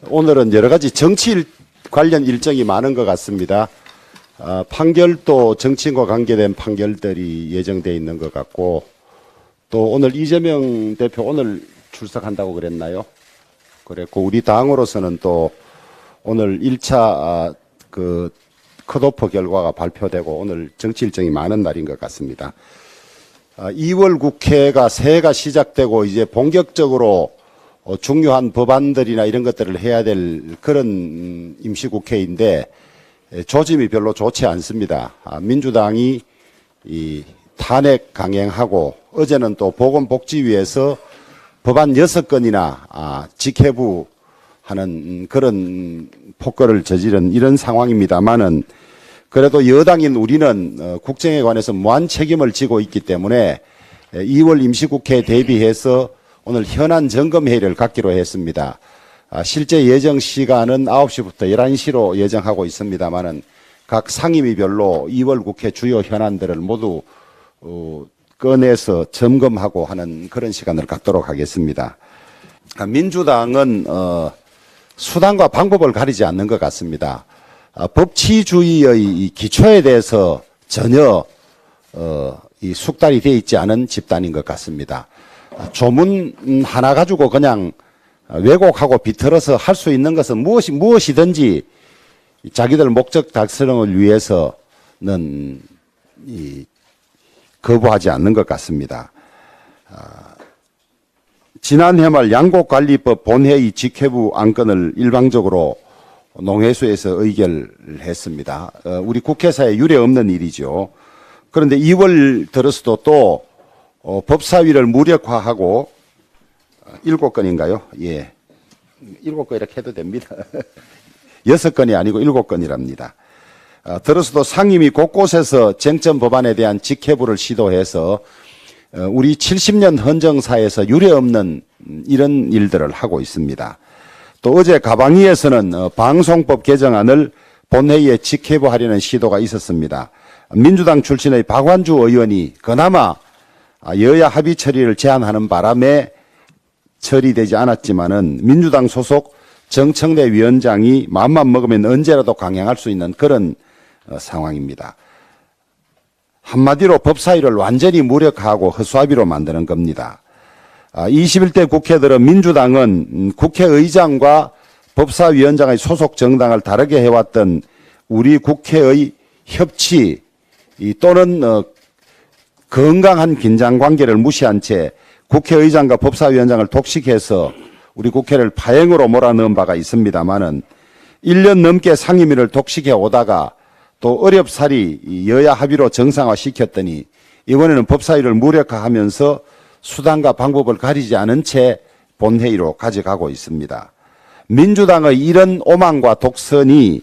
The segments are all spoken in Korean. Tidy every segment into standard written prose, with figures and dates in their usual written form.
오늘은 여러 가지 정치 관련 일정이 많은 것 같습니다. 판결도 정치인과 관계된 판결들이 예정되어 있는 것 같고, 또 오늘 이재명 대표 오늘 출석한다고 그랬나요? 그랬고, 우리 당으로서는 또 오늘 1차 컷오프 결과가 발표되고 오늘 정치 일정이 많은 날인 것 같습니다. 2월 국회가 새해가 시작되고 이제 본격적으로 중요한 법안들이나 이런 것들을 해야 될 그런 임시국회인데 조짐이 별로 좋지 않습니다. 민주당이 이 탄핵 강행하고 어제는 또 보건복지위에서 법안 6건이나 직회부 하는 그런 폭거를 저지른 이런 상황입니다만은 그래도 여당인 우리는 국정에 관해서 무한 책임을 지고 있기 때문에 2월 임시국회에 대비해서 오늘 현안 점검회의를 갖기로 했습니다. 실제 예정 시간은 9시부터 11시로 예정하고 있습니다만은 각 상임위별로 2월 국회 주요 현안들을 모두 꺼내서 점검하고 하는 그런 시간을 갖도록 하겠습니다. 민주당은 수단과 방법을 가리지 않는 것 같습니다. 법치주의의 기초에 대해서 전혀 이 숙달이 되어 있지 않은 집단인 것 같습니다. 조문 하나 가지고 그냥 왜곡하고 비틀어서 할 수 있는 것은 무엇이든지 자기들 목적 달성을 위해서는 거부하지 않는 것 같습니다. 지난해 말 양곡관리법 본회의 직회부 안건을 일방적으로 농해수에서 의결했습니다. 우리 국회사에 유례없는 일이죠. 그런데 2월 들어서도 또 법사위를 무력화하고 7건인가요? 예. 7건 이렇게 해도 됩니다. 6건이 아니고 7건이랍니다. 들어서도 상임위 곳곳에서 쟁점 법안에 대한 직회부를 시도해서 우리 70년 헌정사에서 유례없는 이런 일들을 하고 있습니다. 또 어제 가방위에서는 방송법 개정안을 본회의에 직회부하려는 시도가 있었습니다. 민주당 출신의 박완주 의원이 그나마 여야 합의 처리를 제안하는 바람에 처리되지 않았지만은 민주당 소속 정청래 위원장이 마음만 먹으면 언제라도 강행할 수 있는 그런 상황입니다. 한마디로 법사위를 완전히 무력화하고 허수아비로 만드는 겁니다. 21대 국회 들어 민주당은 국회의장과 법사위원장의 소속 정당을 다르게 해왔던 우리 국회의 협치 또는 건강한 긴장관계를 무시한 채 국회의장과 법사위원장을 독식해서 우리 국회를 파행으로 몰아넣은 바가 있습니다마는 1년 넘게 상임위를 독식해 오다가 또 어렵사리 여야 합의로 정상화시켰더니 이번에는 법사위를 무력화하면서 수단과 방법을 가리지 않은 채 본회의로 가져가고 있습니다. 민주당의 이런 오만과 독선이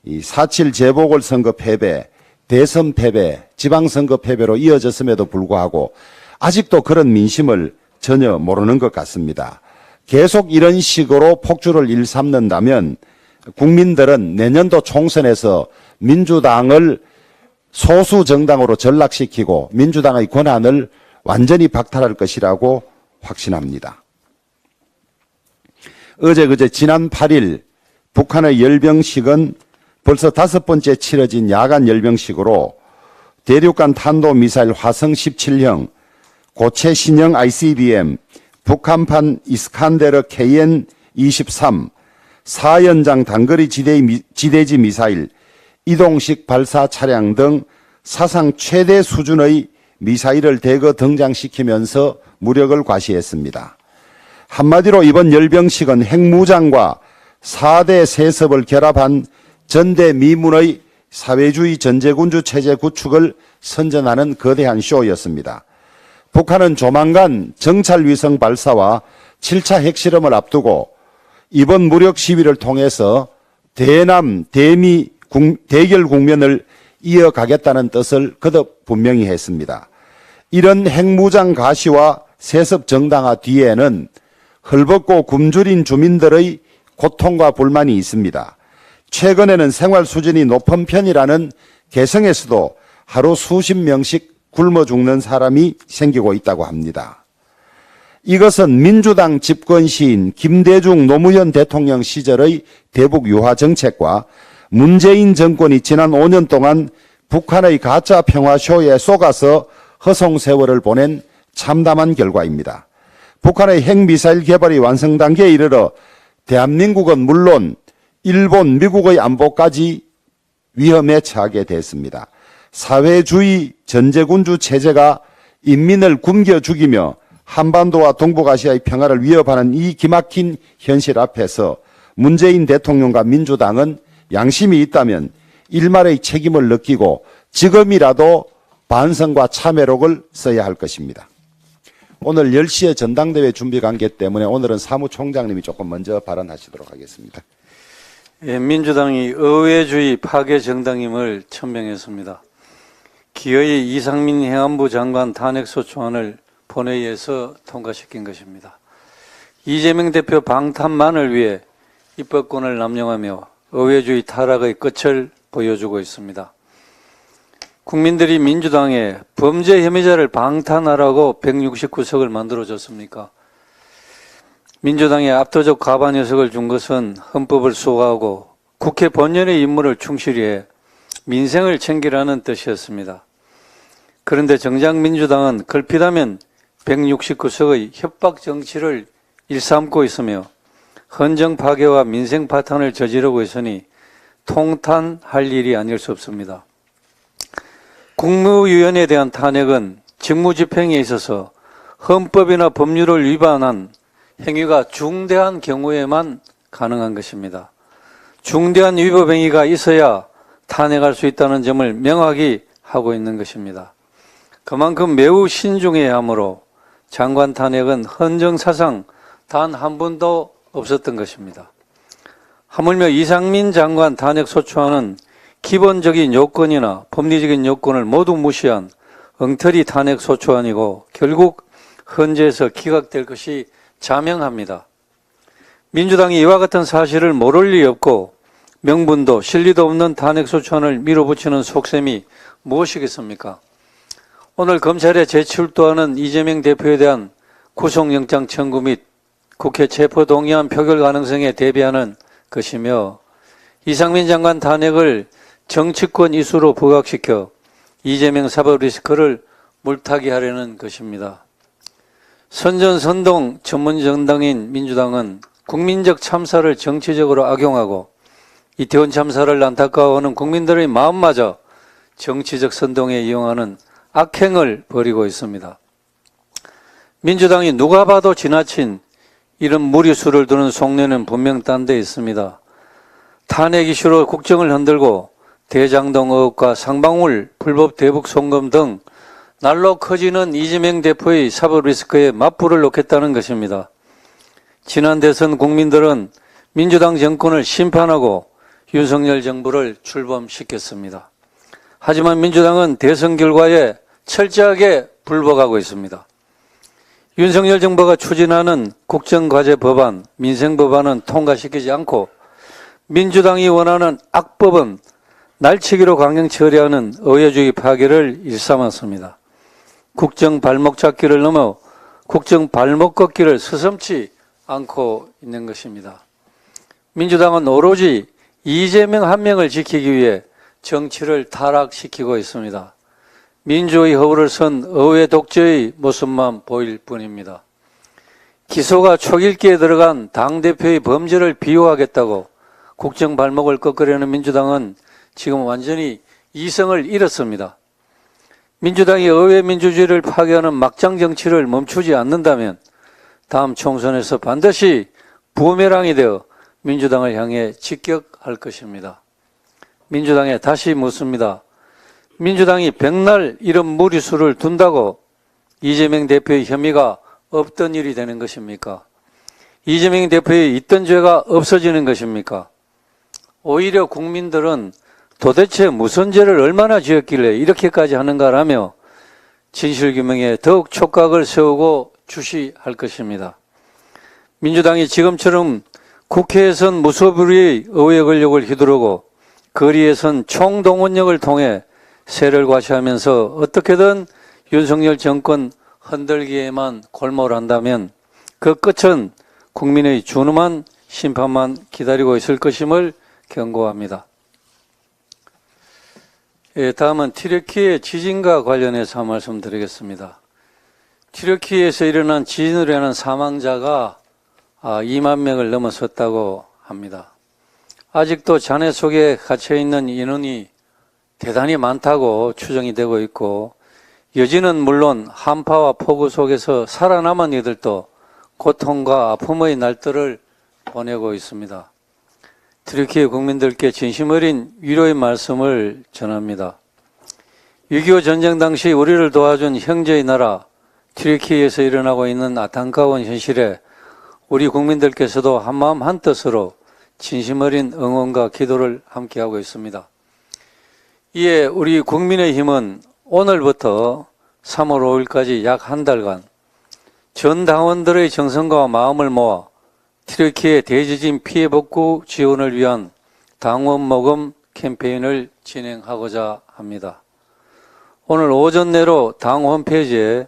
4.7 재보궐선거 패배, 대선 패배, 지방선거 패배로 이어졌음에도 불구하고 아직도 그런 민심을 전혀 모르는 것 같습니다. 계속 이런 식으로 폭주를 일삼는다면 국민들은 내년도 총선에서 민주당을 소수 정당으로 전락시키고 민주당의 권한을 완전히 박탈할 것이라고 확신합니다. 어제 지난 8일 북한의 열병식은 벌써 5번째 치러진 야간 열병식으로 대륙간 탄도미사일 화성 17형, 고체 신형 ICBM, 북한판 이스칸데르 KN-23, 4연장 단거리 지대지 미사일, 이동식 발사 차량 등 사상 최대 수준의 미사일을 대거 등장시키면서 무력을 과시했습니다. 한마디로 이번 열병식은 핵무장과 4대 세습을 결합한 전대미문의 사회주의 전제군주 체제 구축을 선전하는 거대한 쇼였습니다. 북한은 조만간 정찰위성 발사와 7차 핵실험을 앞두고 이번 무력 시위를 통해서 대남, 대미 대결 국면을 이어가겠다는 뜻을 거듭 분명히 했습니다. 이런 핵무장 가시와 세습 정당화 뒤에는 헐벗고 굶주린 주민들의 고통과 불만이 있습니다. 최근에는 생활 수준이 높은 편이라는 개성에서도 하루 수십 명씩 굶어 죽는 사람이 생기고 있다고 합니다. 이것은 민주당 집권 시인 김대중 노무현 대통령 시절의 대북 유화 정책과 문재인 정권이 지난 5년 동안 북한의 가짜 평화쇼에 속아서 허송세월을 보낸 참담한 결과입니다. 북한의 핵미사일 개발이 완성 단계에 이르러 대한민국은 물론 일본, 미국의 안보까지 위험에 처하게 됐습니다. 사회주의 전제군주 체제가 인민을 굶겨 죽이며 한반도와 동북아시아의 평화를 위협하는 이 기막힌 현실 앞에서 문재인 대통령과 민주당은 양심이 있다면 일말의 책임을 느끼고 지금이라도 반성과 참회록을 써야 할 것입니다. 오늘 10시에 전당대회 준비 관계 때문에 오늘은 사무총장님이 조금 먼저 발언하시도록 하겠습니다. 예, 민주당이 의회주의 파괴 정당임을 천명했습니다. 기어이 이상민 행안부 장관 탄핵소추안을 본회의에서 통과시킨 것입니다. 이재명 대표 방탄만을 위해 입법권을 남용하며 의회주의 타락의 끝을 보여주고 있습니다. 국민들이 민주당에 범죄 혐의자를 방탄하라고 169석을 만들어줬습니까? 민주당에 압도적 과반 의석을 준 것은 헌법을 수호하고 국회 본연의 임무를 충실히 해 민생을 챙기라는 뜻이었습니다. 그런데 정작 민주당은 걸핏하면 169석의 협박 정치를 일삼고 있으며 헌정 파괴와 민생 파탄을 저지르고 있으니 통탄할 일이 아닐 수 없습니다. 국무위원에 대한 탄핵은 직무집행에 있어서 헌법이나 법률을 위반한 행위가 중대한 경우에만 가능한 것입니다. 중대한 위법 행위가 있어야 탄핵할 수 있다는 점을 명확히 하고 있는 것입니다. 그만큼 매우 신중해야 하므로 장관 탄핵은 헌정사상 단 한 번도 없었던 것입니다. 하물며 이상민 장관 탄핵 소추안은 기본적인 요건이나 법리적인 요건을 모두 무시한 엉터리 탄핵 소추안이고 결국 헌재에서 기각될 것이 자명합니다. 민주당이 이와 같은 사실을 모를 리 없고 명분도 실리도 없는 탄핵 소추안을 밀어붙이는 속셈이 무엇이겠습니까? 오늘 검찰에 재출두하는 이재명 대표에 대한 구속영장 청구 및 국회 체포동의안 표결 가능성에 대비하는 것이며 이상민 장관 탄핵을 정치권 이슈로 부각시켜 이재명 사법 리스크를 물타기 하려는 것입니다. 선전선동 전문정당인 민주당은 국민적 참사를 정치적으로 악용하고 이태원 참사를 안타까워하는 국민들의 마음마저 정치적 선동에 이용하는 악행을 벌이고 있습니다. 민주당이 누가 봐도 지나친 이런 무리수를 두는 속내는 분명 딴 데 있습니다. 탄핵 이슈로 국정을 흔들고 대장동 의혹과 상방울 불법 대북 송금 등 날로 커지는 이재명 대표의 사법 리스크에 맞불을 놓겠다는 것입니다. 지난 대선 국민들은 민주당 정권을 심판하고 윤석열 정부를 출범시켰습니다. 하지만 민주당은 대선 결과에 철저하게 불복하고 있습니다. 윤석열 정부가 추진하는 국정과제 법안, 민생법안은 통과시키지 않고 민주당이 원하는 악법은 날치기로 강행 처리하는 의회주의 파괴를 일삼았습니다. 국정 발목 잡기를 넘어 국정 발목 걷기를 서슴지 않고 있는 것입니다. 민주당은 오로지 이재명 한 명을 지키기 위해 정치를 타락시키고 있습니다. 민주의 허울을 선 의회 독재의 모습만 보일 뿐입니다. 기소가 초읽기에 들어간 당대표의 범죄를 비호하겠다고 국정 발목을 꺾으려는 민주당은 지금 완전히 이성을 잃었습니다. 민주당이 의회 민주주의를 파괴하는 막장 정치를 멈추지 않는다면 다음 총선에서 반드시 부메랑이 되어 민주당을 향해 직격할 것입니다. 민주당에 다시 묻습니다. 민주당이 백날 이런 무리수를 둔다고 이재명 대표의 혐의가 없던 일이 되는 것입니까? 이재명 대표의 있던 죄가 없어지는 것입니까? 오히려 국민들은 도대체 무슨 죄를 얼마나 지었길래 이렇게까지 하는가라며 진실규명에 더욱 촉각을 세우고 주시할 것입니다. 민주당이 지금처럼 국회에선 무소불위의 의회 권력을 휘두르고 거리에선 총동원력을 통해 세를 과시하면서 어떻게든 윤석열 정권 흔들기에만 골몰한다면 그 끝은 국민의 준엄한 심판만 기다리고 있을 것임을 경고합니다. 다음은 튀르키예 지진과 관련해서 한 말씀 드리겠습니다. 튀르키예에서 일어난 지진으로 인한 사망자가 2만 명을 넘어섰다고 합니다. 아직도 잔해 속에 갇혀있는 인원이 대단히 많다고 추정이 되고 있고, 여진은 물론 한파와 폭우 속에서 살아남은 이들도 고통과 아픔의 날들을 보내고 있습니다. 튀르키예 국민들께 진심 어린 위로의 말씀을 전합니다. 6.25 전쟁 당시 우리를 도와준 형제의 나라 튀르키예에서 일어나고 있는 안타까운 현실에 우리 국민들께서도 한마음 한뜻으로 진심 어린 응원과 기도를 함께하고 있습니다. 이에 우리 국민의힘은 오늘부터 3월 5일까지 약 한 달간 전 당원들의 정성과 마음을 모아 튀르키예 대지진 피해 복구 지원을 위한 당원 모금 캠페인을 진행하고자 합니다. 오늘 오전 내로 당 홈페이지에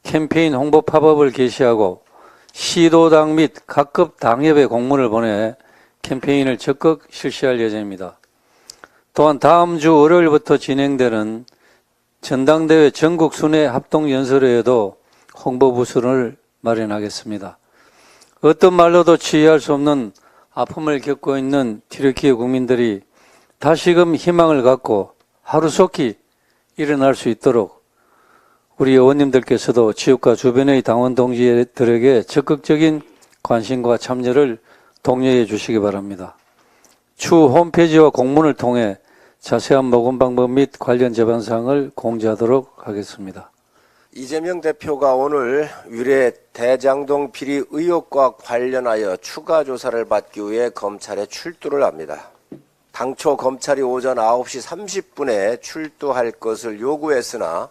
캠페인 홍보 팝업을 게시하고 시도당 및 각급 당협에 공문을 보내 캠페인을 적극 실시할 예정입니다. 또한 다음 주 월요일부터 진행되는 전당대회 전국 순회 합동연설회에도 홍보부서를 마련하겠습니다. 어떤 말로도 치유할 수 없는 아픔을 겪고 있는 튀르키예 국민들이 다시금 희망을 갖고 하루속히 일어날 수 있도록 우리 의원님들께서도 지역과 주변의 당원 동지들에게 적극적인 관심과 참여를 독려해 주시기 바랍니다. 추후 홈페이지와 공문을 통해 자세한 모금 방법 및 관련 제반사항을 공지하도록 하겠습니다. 이재명 대표가 오늘 위례 대장동 비리 의혹과 관련하여 추가 조사를 받기 위해 검찰에 출두를 합니다. 당초 검찰이 오전 9시 30분에 출두할 것을 요구했으나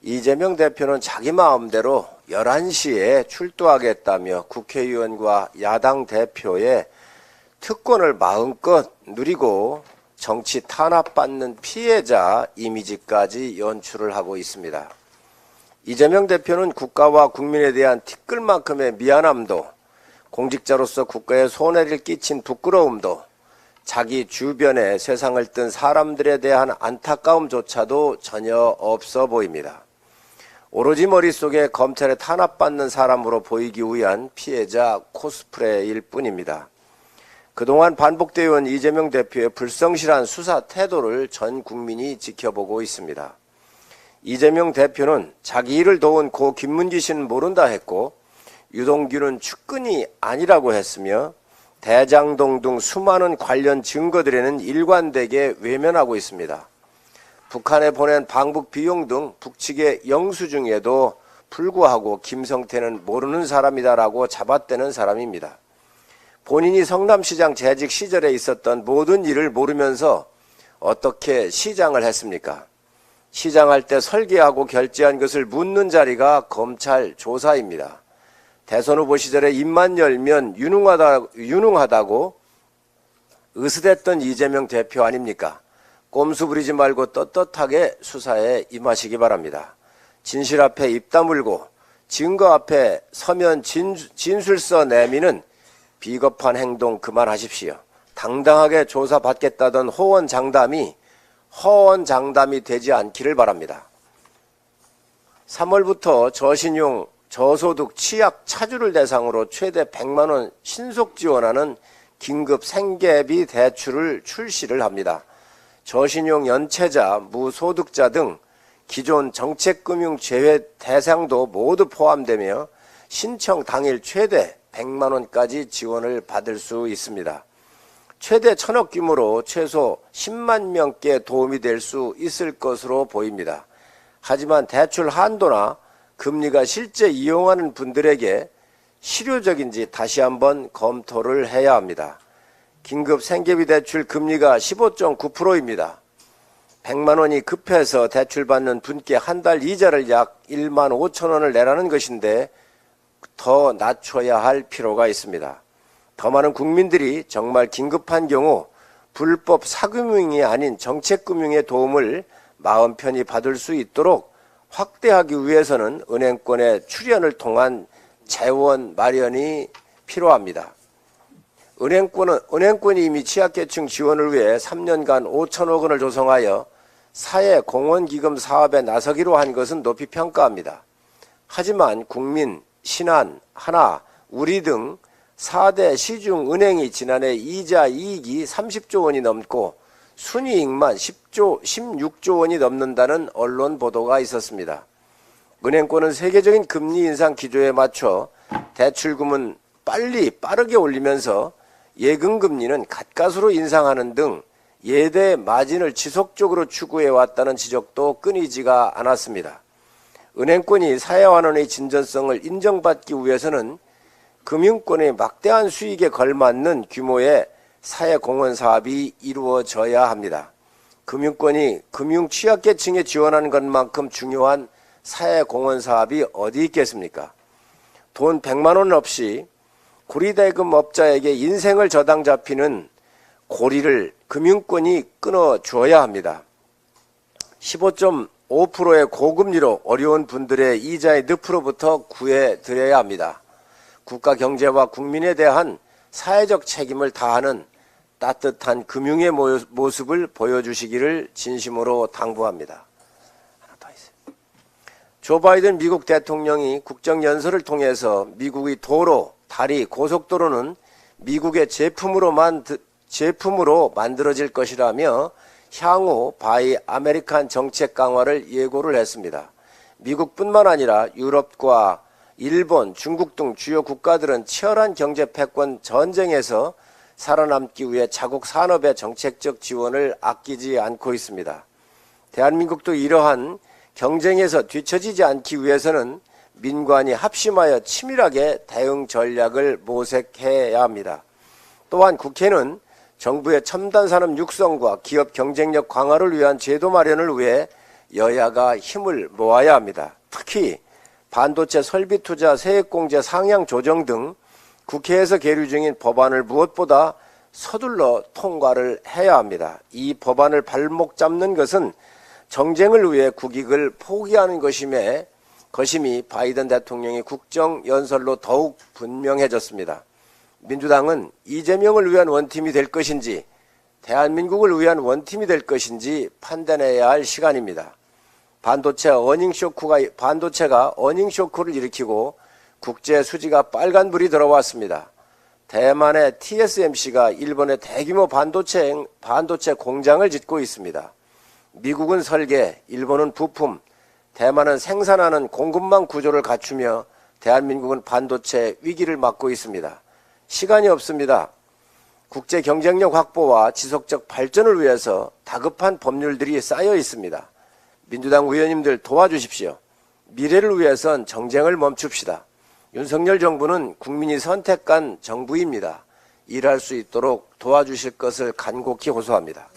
이재명 대표는 자기 마음대로 11시에 출두하겠다며 국회의원과 야당 대표의 특권을 마음껏 누리고 정치 탄압받는 피해자 이미지까지 연출을 하고 있습니다. 이재명 대표는 국가와 국민에 대한 티끌만큼의 미안함도, 공직자로서 국가에 손해를 끼친 부끄러움도, 자기 주변에 세상을 뜬 사람들에 대한 안타까움조차도 전혀 없어 보입니다. 오로지 머릿속에 검찰에 탄압받는 사람으로 보이기 위한 피해자 코스프레일 뿐입니다. 그동안 반복되어 온 이재명 대표의 불성실한 수사 태도를 전 국민이 지켜보고 있습니다. 이재명 대표는 자기 일을 도운 고 김문기 씨는 모른다 했고, 유동규는 측근이 아니라고 했으며, 대장동 등 수많은 관련 증거들에는 일관되게 외면하고 있습니다. 북한에 보낸 방북 비용 등 북측의 영수증에도 불구하고 김성태는 모르는 사람이다라고 잡아떼는 사람입니다. 본인이 성남시장 재직 시절에 있었던 모든 일을 모르면서 어떻게 시장을 했습니까? 시장할 때 설계하고 결제한 것을 묻는 자리가 검찰 조사입니다. 대선 후보 시절에 입만 열면 유능하다고 으스댔던 이재명 대표 아닙니까? 꼼수 부리지 말고 떳떳하게 수사에 임하시기 바랍니다. 진실 앞에 입 다물고 증거 앞에 서면 진술서 내미는 비겁한 행동 그만하십시오. 당당하게 조사받겠다던 호언장담이 허언장담이 되지 않기를 바랍니다. 3월부터 저신용, 저소득, 취약, 차주를 대상으로 최대 100만 원 신속 지원하는 긴급 생계비 대출을 출시를 합니다. 저신용 연체자, 무소득자 등 기존 정책금융 제외 대상도 모두 포함되며 신청 당일 최대 100만 원까지 지원을 받을 수 있습니다. 최대 1,000억 규모로 최소 10만 명께 도움이 될 수 있을 것으로 보입니다. 하지만 대출 한도나 금리가 실제 이용하는 분들에게 실효적인지 다시 한번 검토를 해야 합니다. 긴급 생계비 대출 금리가 15.9%입니다. 100만 원이 급해서 대출받는 분께 한 달 이자를 약 1만 5천 원을 내라는 것인데 더 낮춰야 할 필요가 있습니다. 더 많은 국민들이 정말 긴급한 경우 불법 사금융이 아닌 정책금융의 도움을 마음 편히 받을 수 있도록 확대하기 위해서는 은행권의 출연을 통한 재원 마련이 필요합니다. 은행권이 이미 취약계층 지원을 위해 3년간 5천억 원을 조성하여 사회공헌기금 사업에 나서기로 한 것은 높이 평가합니다. 하지만 국민, 신한, 하나, 우리 등 4대 시중은행이 지난해 이자 이익이 30조 원이 넘고 순이익만 16조 원이 넘는다는 언론 보도가 있었습니다. 은행권은 세계적인 금리 인상 기조에 맞춰 대출금은 빠르게 올리면서 예금금리는 가까스로 인상하는 등 예대 마진을 지속적으로 추구해왔다는 지적도 끊이지가 않았습니다. 은행권이 사회환원의 진전성을 인정받기 위해서는 금융권의 막대한 수익에 걸맞는 규모의 사회공헌 사업이 이루어져야 합니다. 금융권이 금융 취약계층에 지원하는 것만큼 중요한 사회공헌 사업이 어디 있겠습니까? 돈 100만 원 없이 고리대금 업자에게 인생을 저당 잡히는 고리를 금융권이 끊어줘야 합니다. 15.5%의 고금리로 어려운 분들의 이자의 늪으로부터 구해드려야 합니다. 국가 경제와 국민에 대한 사회적 책임을 다하는 따뜻한 금융의 모습을 보여주시기를 진심으로 당부합니다. 하나 더 있어요. 조 바이든 미국 대통령이 국정연설을 통해서 미국의 도로, 다리, 고속도로는 미국의 제품으로 만들어질 것이라며 향후 바이 아메리칸 정책 강화를 예고를 했습니다. 미국뿐만 아니라 유럽과 일본, 중국 등 주요 국가들은 치열한 경제 패권 전쟁에서 살아남기 위해 자국 산업의 정책적 지원을 아끼지 않고 있습니다. 대한민국도 이러한 경쟁에서 뒤처지지 않기 위해서는 민관이 합심하여 치밀하게 대응 전략을 모색해야 합니다. 또한 국회는 정부의 첨단 산업 육성과 기업 경쟁력 강화를 위한 제도 마련을 위해 여야가 힘을 모아야 합니다. 특히 반도체 설비 투자 세액공제 상향 조정 등 국회에서 계류 중인 법안을 무엇보다 서둘러 통과를 해야 합니다. 이 법안을 발목 잡는 것은 정쟁을 위해 국익을 포기하는 것임이 바이든 대통령의 국정연설로 더욱 분명해졌습니다. 민주당은 이재명을 위한 원팀이 될 것인지 대한민국을 위한 원팀이 될 것인지 판단해야 할 시간입니다. 반도체가 어닝 쇼크를 일으키고 국제 수지가 빨간불이 들어왔습니다. 대만의 TSMC가 일본의 대규모 반도체 공장을 짓고 있습니다. 미국은 설계, 일본은 부품, 대만은 생산하는 공급망 구조를 갖추며 대한민국은 반도체 위기를 맞고 있습니다. 시간이 없습니다. 국제 경쟁력 확보와 지속적 발전을 위해서 다급한 법률들이 쌓여 있습니다. 민주당 의원님들 도와주십시오. 미래를 위해선 정쟁을 멈춥시다. 윤석열 정부는 국민이 선택한 정부입니다. 일할 수 있도록 도와주실 것을 간곡히 호소합니다.